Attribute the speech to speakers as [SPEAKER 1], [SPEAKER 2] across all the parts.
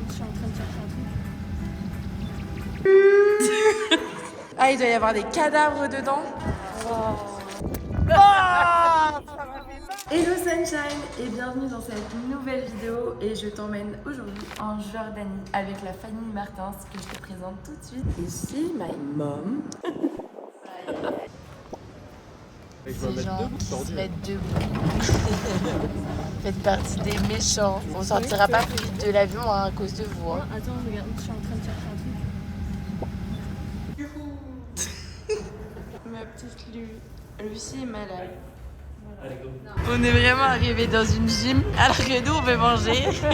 [SPEAKER 1] je suis en train de chercher un truc. Ah, il doit y avoir des cadavres dedans. Hello Sunshine et bienvenue dans cette nouvelle vidéo et je t'emmène aujourd'hui en Jordanie avec la famille Martins que je te présente tout de suite. Ici, my mom. Ces gens qui se mettent debout. Faites partie des méchants. On sortira pas plus vite de l'avion à cause de vous. Hein. Attends, regarde, je suis en train de chercher un truc. Ma petite Lucie est malade. On est vraiment arrivé dans une gym alors que nous on veut manger. Bon,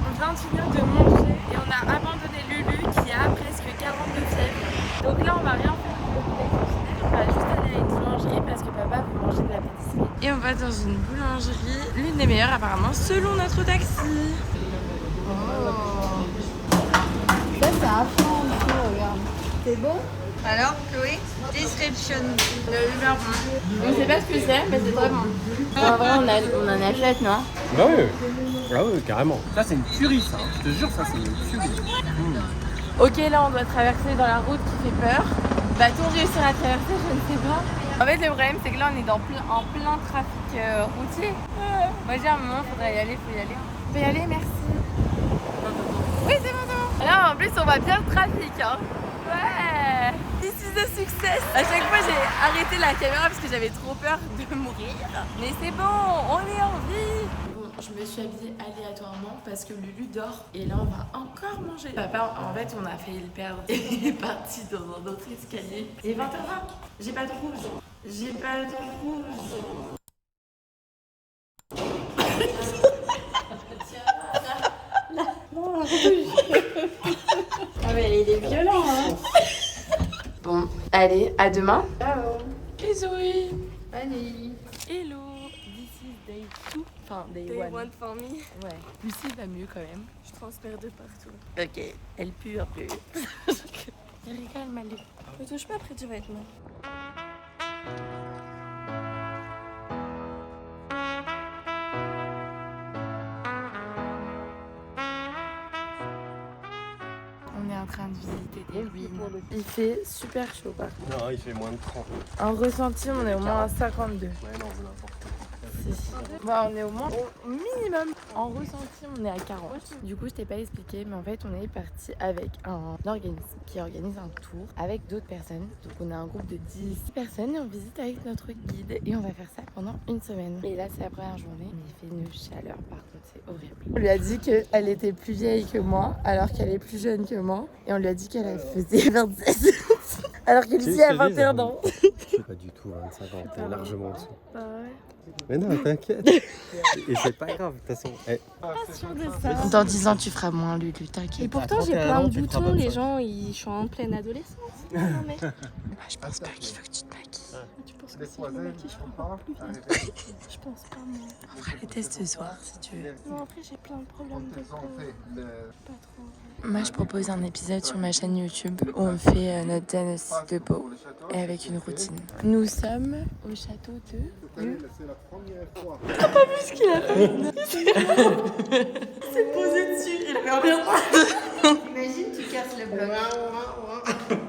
[SPEAKER 1] on vient de finir de manger et on a abandonné Lulu qui a presque 42 fièvres. Donc là on va rien faire pour le déjeuner. On va juste aller à une boulangerie parce que papa veut manger de la pâtisserie. Et on va dans une boulangerie, l'une des meilleures apparemment selon notre taxi. Oh. Ça c'est à fond ici, regarde. C'est bon?
[SPEAKER 2] Alors, Chloé, description.
[SPEAKER 1] Hyper bon. On sait pas ce que c'est, mais c'est très bon. En vrai, on en achète, non?
[SPEAKER 3] Bah oui, ah oui, carrément. Ça, c'est une tuerie, ça. Je te jure, ça, c'est une tuerie.
[SPEAKER 1] Ok, là, on doit traverser dans la route qui fait peur. Va-t-on réussir à traverser? Je ne sais pas. En fait, le problème, c'est que là, on est en plein trafic routier. Moi, j'ai un moment, faudrait y aller, faut y aller. Faut y aller, merci. Oui, c'est bon. Là, en plus, on va bien le trafic, hein. Ouais. This is a success. À chaque fois j'ai arrêté la caméra parce que j'avais trop peur de mourir. Mais c'est bon, on est en vie. Bon, je me suis habillée aléatoirement parce que Lulu dort et là on va encore manger. Papa, en fait on a failli le perdre. Il est parti dans un autre escalier. Il est 20h20. J'ai pas de rouge. J'ai pas de rouge.
[SPEAKER 2] Ah mais il est violent, hein.
[SPEAKER 1] Bon, allez, à demain.
[SPEAKER 2] Ciao.
[SPEAKER 1] Bisous.
[SPEAKER 2] Allez.
[SPEAKER 1] Hello. This is day 2. Enfin, day 1 for me. Ouais. Lucie va mieux quand même. Je transpire de partout. Ok. Elle pue un peu. Elle rigole, Malou. Ne touche pas près du vêtement. On est en train de visiter des ruines. Il fait super chaud par contre.
[SPEAKER 3] Non, il fait moins de 30.
[SPEAKER 1] En ressenti, on est au moins à 52.
[SPEAKER 3] Ouais, non, c'est n'importe quoi.
[SPEAKER 1] Bon, on est au moins au minimum. En ressenti, on est à 40. Du coup, je t'ai pas expliqué, mais en fait, on est parti avec un organisme qui organise un tour avec d'autres personnes. Donc, on a un groupe de 10 personnes et on visite avec notre guide. Et on va faire ça pendant une semaine. Et là, c'est la première journée. Il fait une chaleur, par contre, c'est horrible. On lui a dit qu'elle était plus vieille que moi, alors qu'elle est plus jeune que moi. Et on lui a dit qu'elle faisait 27. Alors qu'elle ici a 21 ans.
[SPEAKER 3] C'est pas du tout 25 ans, t'es largement en dessous.
[SPEAKER 1] Bah ouais.
[SPEAKER 3] Mais non, t'inquiète. Et c'est pas grave, de toute façon.
[SPEAKER 1] Pas sûre de ça. Dans 10 ans, tu feras moins, Lulu, t'inquiète.
[SPEAKER 2] Et pourtant, j'ai plein de boutons. Les gens, ils sont en pleine adolescence. Non, mais...
[SPEAKER 1] Je pense pas qu'il faut que tu te maquilles.
[SPEAKER 2] Tu penses que si je me maquille, je ferai encore plus vite? Je pense pas, moi.
[SPEAKER 1] On fera les tests ce soir si tu veux.
[SPEAKER 2] Non, après, j'ai plein de problèmes de peau. Pas trop.
[SPEAKER 1] Moi, je propose un épisode sur ma chaîne YouTube où on fait notre diagnostic de peau et avec une routine. Nous sommes au château de... T'as pas vu ce qu'il a fait? Il s'est posé dessus, il avait envie.
[SPEAKER 2] Imagine, tu casses le bloc.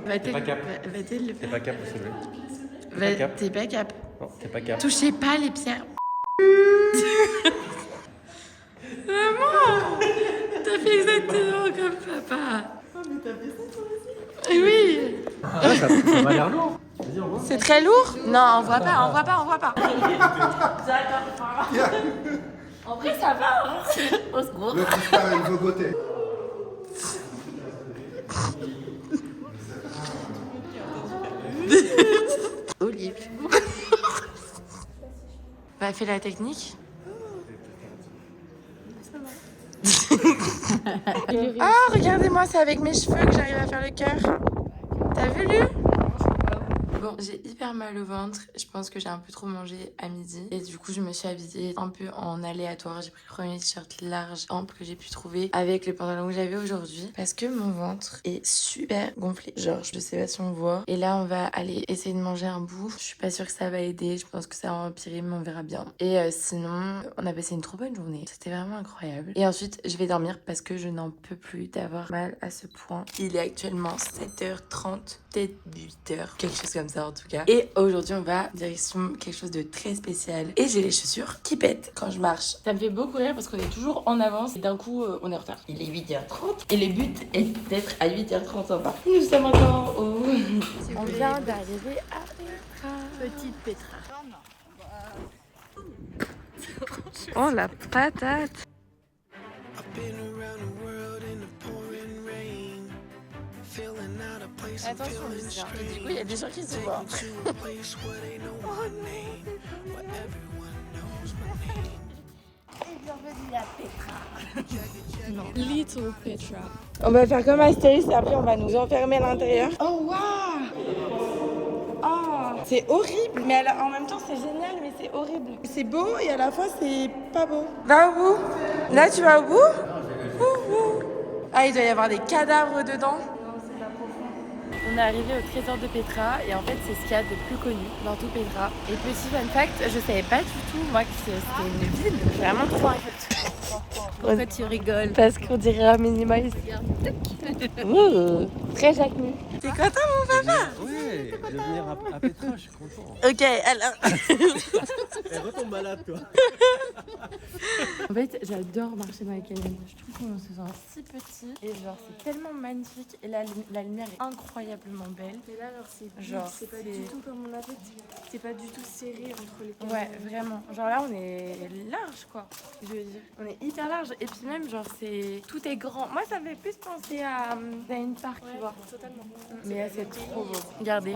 [SPEAKER 1] Va-t-elle
[SPEAKER 3] pas cap.
[SPEAKER 1] Va-t-elle le
[SPEAKER 3] T'es
[SPEAKER 1] faire?
[SPEAKER 3] pas cap, c'est vrai.
[SPEAKER 1] T'es pas cap.
[SPEAKER 3] Non, t'es pas cap.
[SPEAKER 1] Touchez pas les pierres. Maman, t'as fait exactement comme papa. Oh, mais t'as fait ça toi aussi? Oui.
[SPEAKER 3] Ah, ça m'a l'air lourd. Vas-y, on voit.
[SPEAKER 1] C'est très lourd? Non, on voit pas, on voit pas, on voit pas. En vrai, ça va, hein. Au secours.
[SPEAKER 4] Le freestyle, il faut goûter.
[SPEAKER 1] Olive. Bah, fais la technique. Ah, regardez-moi, c'est avec mes cheveux que j'arrive à faire le cœur. T'as vu, Lu? Bon, j'ai hyper mal au ventre. Je pense que j'ai un peu trop mangé à midi. Et du coup, je me suis habillée un peu en aléatoire. J'ai pris le premier t-shirt large, ample que j'ai pu trouver avec le pantalon que j'avais aujourd'hui. Parce que mon ventre est super gonflé. Genre, je sais pas si on voit. Et là, on va aller essayer de manger un bout. Je suis pas sûre que ça va aider. Je pense que ça va empirer, mais on verra bien. Et sinon, on a passé une trop bonne journée. C'était vraiment incroyable. Et ensuite, je vais dormir parce que je n'en peux plus d'avoir mal à ce point. Il est actuellement 7h30, peut-être 8h, quelque chose comme ça en tout cas. Et aujourd'hui, on va direction quelque chose de très spécial. Et j'ai les chaussures qui pètent quand je marche. Ça me fait beaucoup rire parce qu'on est toujours en avance et d'un coup, on est en retard. Il est 8h30 et le but est d'être à 8h30 en bas. Nous sommes encore au... On vient d'arriver à Petra.
[SPEAKER 2] Petite Petra.
[SPEAKER 1] Oh la patate. Attention, Lucien. Et du coup, il y a des gens qui se voient.
[SPEAKER 2] Bienvenue à Petra. Non. Little Petra.
[SPEAKER 1] On va faire comme Astérix et après on va nous enfermer à l'intérieur. Oh waouh! Oh, c'est horrible, mais en même temps c'est génial, mais c'est horrible. C'est beau et à la fois c'est pas beau. Va au bout. Là tu vas au bout? Ouh. Ah, il doit y avoir des cadavres dedans. On est arrivé au trésor de Petra et en fait c'est ce qu'il y a de plus connu dans tout Petra. Et petit fun fact, je savais pas du tout moi que c'était une ville vraiment trop en fait.
[SPEAKER 2] Pourquoi tu rigoles?
[SPEAKER 1] Parce qu'on dirait un minima ici. Très Jacques-Nu. T'es content mon papa?
[SPEAKER 3] Ouais, de venir à Petra, je suis content.
[SPEAKER 1] Ok, alors.
[SPEAKER 3] Elle retombe malade, toi.
[SPEAKER 1] En fait, j'adore marcher dans les canyons. Je trouve qu'on se sent si petit et genre c'est tellement magnifique et la lumière est incroyablement belle.
[SPEAKER 2] Mais là, c'est
[SPEAKER 1] Genre,
[SPEAKER 2] c'est pas du tout comme on a fait. C'est pas du tout serré entre les canons.
[SPEAKER 1] Ouais, vraiment. Genre là, on est large, quoi. Je veux dire, on est hyper large. Et puis même, genre, tout est grand. Moi, ça me fait plus penser à une parc, tu vois.
[SPEAKER 2] Totalement.
[SPEAKER 1] Mais c'est trop beau. Regardez.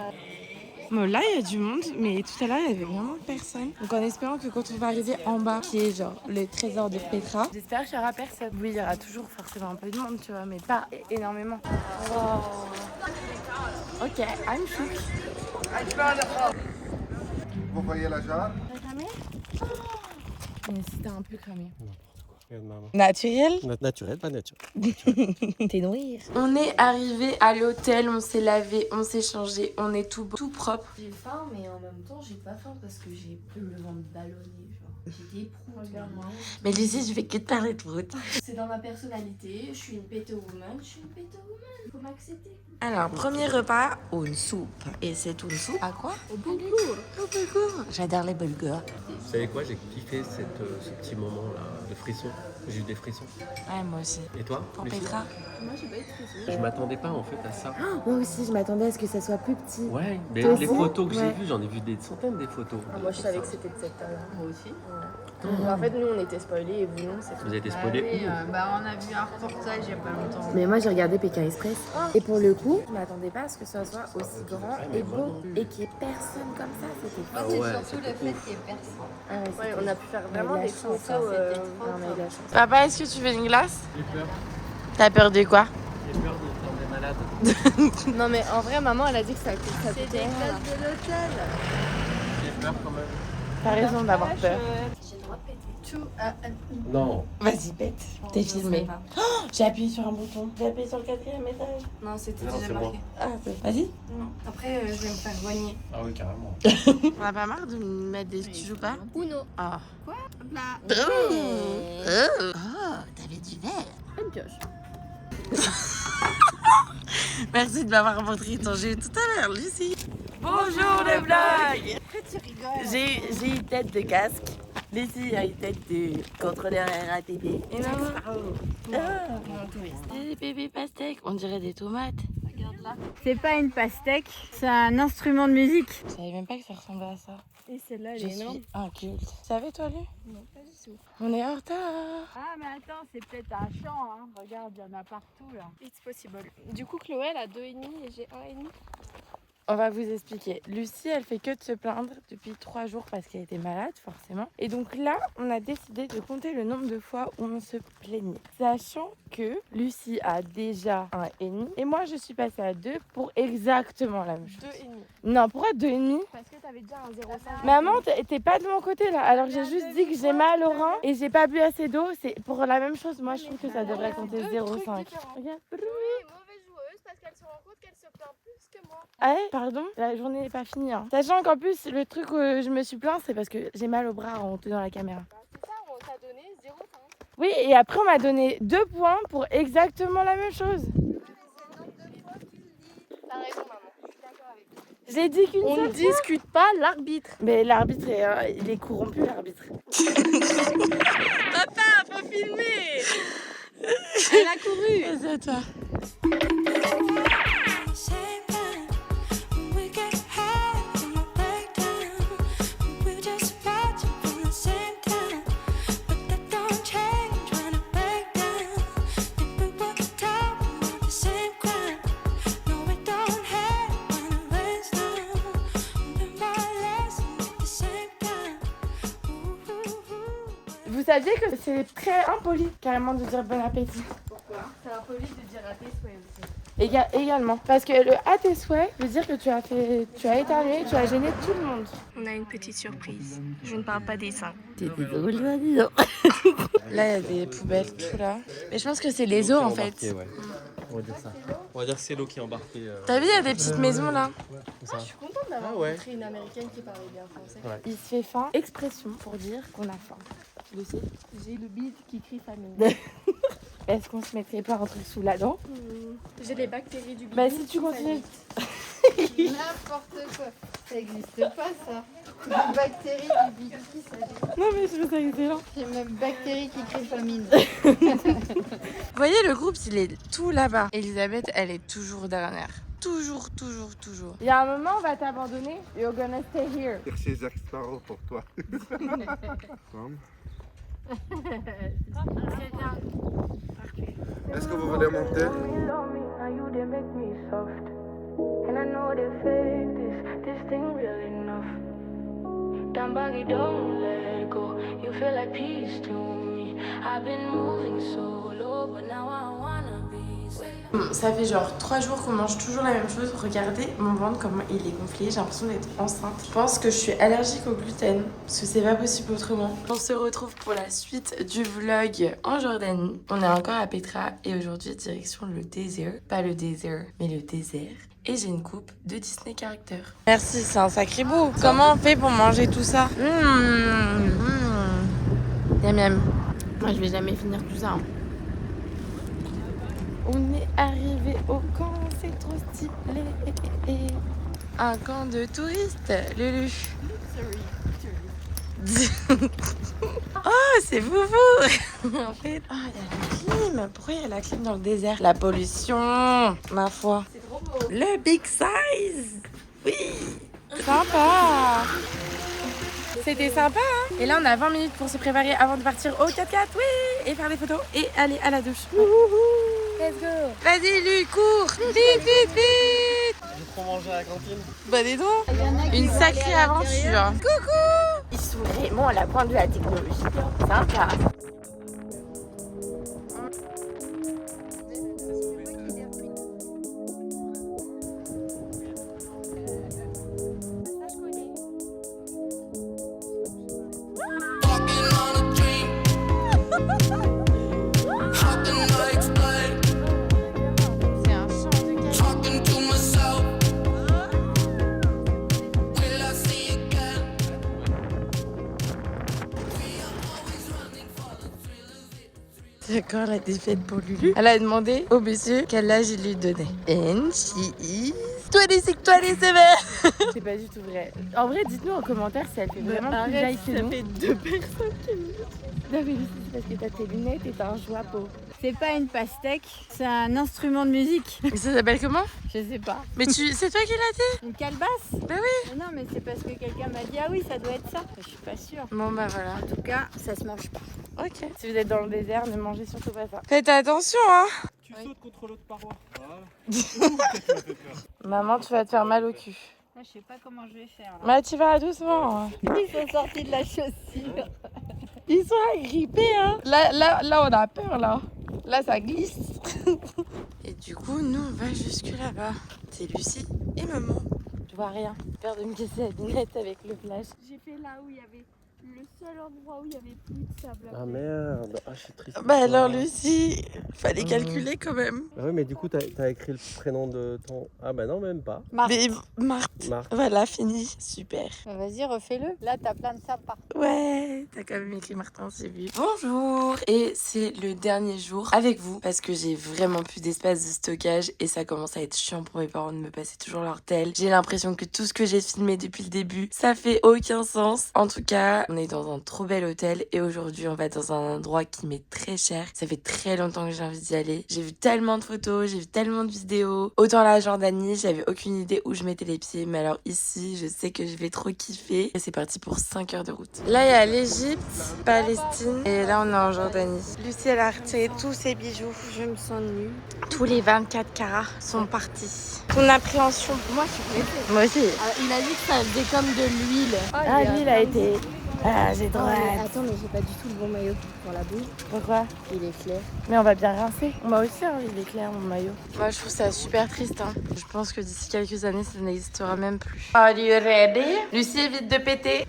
[SPEAKER 1] Bon, là, il y a du monde, mais tout à l'heure, il y avait vraiment personne. Donc, en espérant que quand on va arriver en bas, qui est genre le trésor de Petra, j'espère qu'il n'y aura personne. Oui, il y aura toujours forcément un peu de monde, tu vois, mais pas énormément. Wow. Ok, I'm shook.
[SPEAKER 4] Vous voyez la jarre?
[SPEAKER 1] Mais c'était un peu cramé.
[SPEAKER 3] Regarde maman.
[SPEAKER 1] Naturel?
[SPEAKER 3] Naturel, pas naturel.
[SPEAKER 1] T'es nourrir. On est arrivé à l'hôtel, on s'est lavé, on s'est changé, on est tout prope.
[SPEAKER 2] J'ai faim, mais en même temps, j'ai pas faim parce que j'ai le ventre ballonné. J'ai des proutes.
[SPEAKER 1] Mais Lucie, je vais que te parler de route.
[SPEAKER 2] C'est dans ma personnalité. Je suis une peto woman. Faut m'accepter.
[SPEAKER 1] Alors, premier repas, une soupe. Et c'est une soupe à quoi?
[SPEAKER 2] Au boulgour.
[SPEAKER 1] Au bulgur. J'adore les bulgurs.
[SPEAKER 3] Vous savez quoi, j'ai kiffé ce petit moment-là de frisson. J'ai eu des frissons.
[SPEAKER 1] Ouais, moi aussi.
[SPEAKER 3] Et toi,
[SPEAKER 1] Pour
[SPEAKER 3] Lucie?
[SPEAKER 1] Petra.
[SPEAKER 2] Moi, j'ai pas eu de frisson.
[SPEAKER 3] Je m'attendais pas en fait à ça.
[SPEAKER 1] Moi aussi, je m'attendais à ce que ça soit plus petit.
[SPEAKER 3] Ouais, mais
[SPEAKER 1] Toi
[SPEAKER 3] les
[SPEAKER 1] aussi?
[SPEAKER 3] photos que j'ai
[SPEAKER 1] Ouais.
[SPEAKER 3] vues, j'en ai vu des centaines des photos.
[SPEAKER 2] Moi, je savais que c'était de cette taille. Moi aussi. Mais en fait, nous, on était spoilés et vous, non, c'est
[SPEAKER 3] Vous avez été spoilés où?
[SPEAKER 5] On a vu un reportage il y a pas longtemps.
[SPEAKER 1] Mais moi, j'ai regardé Pékin Express. Et pour le coup, je m'attendais pas à ce que ça soit aussi grand et beau. Et qu'il y ait personne comme ça. C'était
[SPEAKER 3] Ah
[SPEAKER 5] C'est
[SPEAKER 3] ouais,
[SPEAKER 5] surtout le
[SPEAKER 3] c'était
[SPEAKER 5] fait
[SPEAKER 3] ouf.
[SPEAKER 5] qu'il y ait personne.
[SPEAKER 1] Ah ouais,
[SPEAKER 2] Ouais,
[SPEAKER 1] c'était-
[SPEAKER 2] on a pu faire
[SPEAKER 1] On a eu
[SPEAKER 2] vraiment
[SPEAKER 1] la
[SPEAKER 2] des
[SPEAKER 1] chance,
[SPEAKER 2] photos.
[SPEAKER 1] hein,
[SPEAKER 5] c'était
[SPEAKER 1] on
[SPEAKER 5] trop
[SPEAKER 1] a eu
[SPEAKER 5] fort.
[SPEAKER 1] la chance. Papa, est-ce que tu veux une glace?
[SPEAKER 3] J'ai peur.
[SPEAKER 1] T'as peur de quoi?
[SPEAKER 3] J'ai peur de tomber malade.
[SPEAKER 2] Non, mais en vrai, maman, elle a dit que ça coûtait
[SPEAKER 5] C'est des
[SPEAKER 2] rien.
[SPEAKER 5] glaces de l'hôtel.
[SPEAKER 3] J'ai peur quand même.
[SPEAKER 1] T'as raison d'avoir peur.
[SPEAKER 5] J'ai le droit de péter.
[SPEAKER 3] Non.
[SPEAKER 1] Vas-y, pète. T'es filmé. Oh, j'ai appuyé sur un bouton. J'ai appuyé sur le 4e étage.
[SPEAKER 2] Non, c'était
[SPEAKER 3] Non,
[SPEAKER 2] déjà
[SPEAKER 3] c'est moi.
[SPEAKER 2] marqué.
[SPEAKER 1] Ah, vas-y.
[SPEAKER 2] Non. Après, je vais me faire soigner.
[SPEAKER 3] Ah oui, carrément.
[SPEAKER 1] On a pas marre de me mettre des... Tu joues pas?
[SPEAKER 5] Uno.
[SPEAKER 1] Ah.
[SPEAKER 5] Hop là.
[SPEAKER 1] T'avais du verre.
[SPEAKER 2] Une pioche.
[SPEAKER 1] Merci de m'avoir montré ton jeu tout à l'heure, Lucie. Bonjour les blagues.
[SPEAKER 5] Tu rigoles.
[SPEAKER 1] J'ai une tête de casque. Lucie a une tête de contrôleur RATP. Et maman. Mon touriste. Des bébés pastèques, on dirait des tomates.
[SPEAKER 5] Regarde là.
[SPEAKER 6] C'est pas une pastèque, c'est un instrument de musique.
[SPEAKER 1] Je savais même pas que ça ressemblait à ça.
[SPEAKER 2] Et celle-là, elle
[SPEAKER 1] Je
[SPEAKER 2] est énorme.
[SPEAKER 1] suis un culte. Tu savais toi, lui?
[SPEAKER 2] Non, pas du tout.
[SPEAKER 1] On est en retard.
[SPEAKER 6] Ah mais attends, c'est peut-être un champ, hein. Regarde, il y en a partout là.
[SPEAKER 2] It's possible. Du coup, Chloé, elle a 2,5 et j'ai 1,5.
[SPEAKER 1] On va vous expliquer. Lucie, elle fait que de se plaindre depuis 3 jours parce qu'elle était malade, forcément. Et donc là, on a décidé de compter le nombre de fois où on se plaignait. Sachant que Lucie a déjà 1,5 et moi, je suis passée à 2 pour exactement la même chose.
[SPEAKER 2] 2,5.
[SPEAKER 1] Non, pourquoi 2,5 ?
[SPEAKER 2] Parce que t'avais déjà un 0,5.
[SPEAKER 1] Maman, t'es pas de mon côté là. Alors j'ai juste dit que j'ai mal au rein et j'ai pas bu assez d'eau. C'est pour la même chose. Moi, je trouve que ça devrait compter 0,5. Regarde.
[SPEAKER 2] Mauvaise joueuse parce qu'elle se rend compte qu'elle se plaint plus que moi.
[SPEAKER 1] Ah ouais, pardon, la journée n'est pas finie. Hein. Sachant qu'en plus, le truc où je me suis plaint, c'est parce que j'ai mal au bras en tenant la caméra.
[SPEAKER 2] C'est ça, on t'a donné 0,5.
[SPEAKER 1] Oui, et après, on m'a donné 2 points pour exactement la même chose.
[SPEAKER 2] T'as raison, maman. Je suis d'accord avec toi.
[SPEAKER 1] J'ai dit qu'une
[SPEAKER 2] On
[SPEAKER 1] seule
[SPEAKER 2] ne discute pas l'arbitre.
[SPEAKER 1] Mais l'arbitre, il est corrompu, l'arbitre.
[SPEAKER 2] Papa, faut filmer. Elle a couru.
[SPEAKER 1] C'est à toi. Vous saviez que c'est très impoli carrément de dire bon appétit.
[SPEAKER 2] Pourquoi? C'est impoli de dire à tes souhaits aussi.
[SPEAKER 1] Également. Parce que le à tes souhaits veut dire que tu as éternué, tu as gêné tout le monde.
[SPEAKER 2] On a une petite surprise. Je ne parle pas des seins.
[SPEAKER 1] T'es désolée, dis-donc. Là, il y a des poubelles, tout là. Mais je pense que c'est les eaux en fait.
[SPEAKER 3] Ouais. On va dire ça. On va dire que c'est l'eau qui est embarquée.
[SPEAKER 1] T'as vu, il y a des petites maisons là.
[SPEAKER 2] Je suis contente d'avoir rencontré une américaine qui parlait bien français.
[SPEAKER 3] Ouais.
[SPEAKER 1] Il se fait faim. Expression pour dire qu'on a faim. Lucie,
[SPEAKER 2] J'ai le bide qui crie famine.
[SPEAKER 1] est-ce qu'on se mettrait pas un truc sous la dent?
[SPEAKER 2] J'ai les bactéries du bide.
[SPEAKER 1] Bah si tu continues.
[SPEAKER 5] N'importe quoi. Ça existe pas, ça. Les bactéries du bide qui s'agit.
[SPEAKER 1] Non mais je trouve ça excellent.
[SPEAKER 5] J'ai même bactéries qui créent famine.
[SPEAKER 1] Vous voyez, le groupe, il est tout là-bas. Elisabeth, elle est toujours dernière. Toujours. Il y a un moment, on va t'abandonner. You're gonna stay here.
[SPEAKER 4] Chercher Jack Sparrow pour toi. Comme.
[SPEAKER 1] Très bien.
[SPEAKER 4] Est-ce que vous voulez monter?
[SPEAKER 1] Ça fait genre 3 jours qu'on mange toujours la même chose. Regardez mon ventre comment il est gonflé. J'ai l'impression d'être enceinte. Je pense que je suis allergique au gluten parce que c'est pas possible autrement. On se retrouve pour la suite du vlog en Jordanie. On est encore à Petra et aujourd'hui direction le désert. Pas le désert, mais le désert. Et j'ai une coupe de Disney Character. Merci, c'est un sacré beau. Comment on fait pour manger tout ça? Miam miam. Moi je vais jamais finir tout ça. Hein. On est arrivé au camp, c'est trop stylé. Un camp de touristes, Lulu. Oh, c'est foufou. En fait, oh, il y a la clim. Pourquoi il y a la clim dans le désert? La pollution, ma foi.
[SPEAKER 2] C'est trop beau.
[SPEAKER 1] Le big size. Oui, sympa. C'était sympa, hein? Et là, on a 20 minutes pour se préparer avant de partir au 4x4, oui, et faire des photos et aller à la douche. Let's go. Vas-y, Lu, cours. Vite.
[SPEAKER 3] J'ai trop mangé à la cantine.
[SPEAKER 1] Bah, dis donc. Une sacrée aventure. Coucou. Ils sont vraiment à la pointe de la technologie. Sympa. D'accord, la défaite pour Lulu. Elle a demandé au monsieur quel âge il lui donnait. And she is 26, 27. C'est pas du tout vrai. En vrai, dites-nous en commentaire si elle fait vraiment plus vieille que nous. Ça fait 2 personnes qui me disent. Non mais Lucie, c'est parce que t'as tes lunettes et t'as un chapeau.
[SPEAKER 6] C'est pas une pastèque, c'est un instrument de musique.
[SPEAKER 1] Mais ça s'appelle comment?
[SPEAKER 6] Je sais pas.
[SPEAKER 1] Mais c'est toi qui l'as dit?
[SPEAKER 6] Une calebasse?
[SPEAKER 1] Bah oui.
[SPEAKER 6] Mais non, mais c'est parce que quelqu'un m'a dit ah oui, ça doit être ça. Je suis pas sûre.
[SPEAKER 1] Bon bah voilà.
[SPEAKER 6] En tout cas, ça se mange pas.
[SPEAKER 1] Ok. Si vous êtes dans le désert, ne mangez surtout pas ça. Faites attention hein.
[SPEAKER 3] Tu sautes contre l'autre paroi. Voilà.
[SPEAKER 1] Maman, tu vas te faire mal au cul.
[SPEAKER 6] Là, je sais pas comment je vais faire. Là.
[SPEAKER 1] Bah tu vas doucement.
[SPEAKER 6] Ils sont sortis de la chaussure.
[SPEAKER 1] Ils sont agrippés hein. Là on a peur là. Là ça glisse. Et du coup nous on va jusque là-bas. C'est Lucie et maman. Je vois rien. J'ai peur de me casser la lunette avec le flash.
[SPEAKER 6] J'ai fait là où il y avait le seul endroit où il y avait plus de sable.
[SPEAKER 3] Ah merde, ah je suis triste.
[SPEAKER 1] Bah alors Lucie, fallait calculer quand même.
[SPEAKER 3] Bah oui, mais du coup t'as écrit le prénom de ton... Ah bah non, même pas.
[SPEAKER 1] Mais Marthe.
[SPEAKER 3] Marc.
[SPEAKER 1] Voilà, fini. Super.
[SPEAKER 6] Bah, vas-y, refais-le. Là, t'as plein de sable partout.
[SPEAKER 1] Ouais, t'as quand même écrit Martin, c'est vu. Bonjour. Et c'est le dernier jour avec vous parce que j'ai vraiment plus d'espace de stockage et ça commence à être chiant pour mes parents de me passer toujours leur tel. J'ai l'impression que tout ce que j'ai filmé depuis le début, ça fait aucun sens. En tout cas, on est dans un trop bel hôtel et aujourd'hui on va dans un endroit qui m'est très cher. Ça fait très longtemps que j'ai envie d'y aller. J'ai vu tellement de photos, j'ai vu tellement de vidéos. Autant la Jordanie, j'avais aucune idée où je mettais les pieds, mais alors ici, je sais que je vais trop kiffer. Et c'est parti pour 5 heures de route. Là, il y a l'Égypte, Palestine et là on est en Jordanie. Lucie, elle a retiré tous ses bijoux.
[SPEAKER 6] Je me sens nulle.
[SPEAKER 1] Tous les 24 carats sont partis. Ton appréhension?
[SPEAKER 6] Moi, je suis pressée.
[SPEAKER 1] Moi aussi.
[SPEAKER 6] Il a dit que ça faisait comme de l'huile.
[SPEAKER 1] Ah, lui, il a été... Ah, j'ai droit.
[SPEAKER 6] Attends, mais j'ai pas du tout le bon maillot pour la boue.
[SPEAKER 1] Pourquoi?
[SPEAKER 6] Il est clair.
[SPEAKER 1] Mais on va bien rincer. Moi aussi, hein, il est clair mon maillot. Moi, je trouve ça super triste. Hein. Je pense que d'ici quelques années, ça n'existera même plus. Are you ready? Lucie, évite de péter.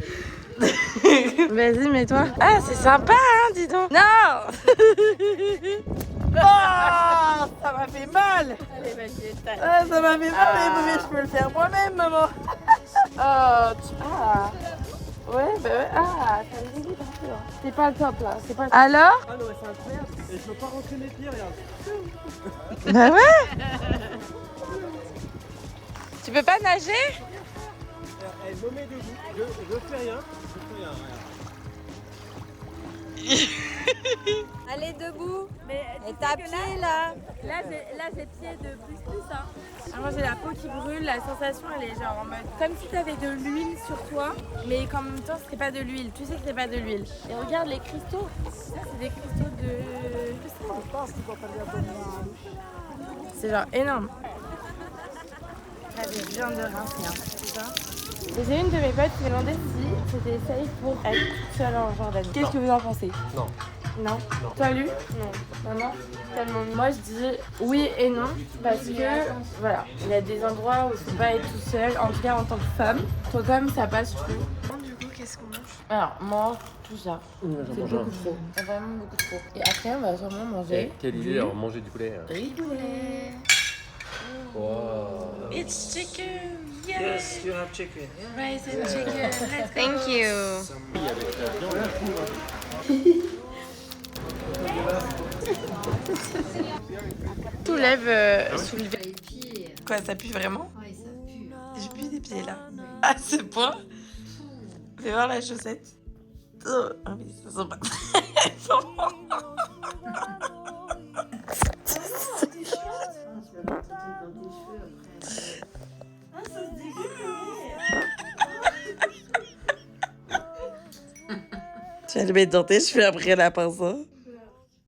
[SPEAKER 1] Vas-y, mets-toi. Ah, c'est sympa, hein, dis donc. Non. Oh, ça m'a fait mal.
[SPEAKER 6] Allez, vas-y, étale.
[SPEAKER 1] Ah, ça m'a fait mal, mais je peux le faire moi-même, maman. Oh, Ah. Ouais, bah ouais. Ah, ça me dégoûte un peu. Hein. C'est pas le top là. C'est pas le top. Alors?
[SPEAKER 3] Ah non, mais c'est incroyable. Et je peux pas rentrer mes pieds, regarde.
[SPEAKER 1] Bah ouais. Tu peux pas nager?
[SPEAKER 3] Elle me met debout. Je fais rien. Je fais rien,
[SPEAKER 6] Allez, debout.
[SPEAKER 1] Mais
[SPEAKER 6] Et ta pied là.
[SPEAKER 1] Là j'ai pied de plus hein. Alors, moi j'ai la peau qui brûle, la sensation elle est genre en mode comme si t'avais de l'huile sur toi, mais qu'en même temps c'est pas de l'huile. Tu sais que c'est pas de l'huile. Et regarde les cristaux. Ça c'est des cristaux de... C'est genre énorme. Là je viens de rincer hein, c'est ça. Et j'ai une de mes potes qui m'a demandé si c'était safe pour être toute seule en Jordanie. Qu'est-ce que vous en pensez?
[SPEAKER 3] Non.
[SPEAKER 1] Non. Toi, Lu? Non. Maman? Tellement. Moi, je dis oui et non parce que voilà, il y a des endroits où il faut pas être tout seul. En tout cas, en tant que femme, toi quand même, ça passe, je trouve. Du coup, qu'est-ce qu'on mange? Alors, mange tout ça. C'est beaucoup trop. C'est vraiment beaucoup trop. Et après, on va sûrement manger.
[SPEAKER 3] Quelle idée, alors manger du poulet.
[SPEAKER 1] Riboulet.
[SPEAKER 3] Wow.
[SPEAKER 1] It's chicken.
[SPEAKER 7] Yes, you have chicken.
[SPEAKER 1] Rice and chicken. Thank you. Soulève, soulever.
[SPEAKER 2] Les pieds.
[SPEAKER 1] Quoi, ça pue vraiment?
[SPEAKER 2] Ouais, ça pue.
[SPEAKER 1] J'ai plus des pieds là. À ce point? Fais voir la chaussette. Oh, ah mais ça sent pas très bon. Tu vas le mettre dans tes cheveux après la pince.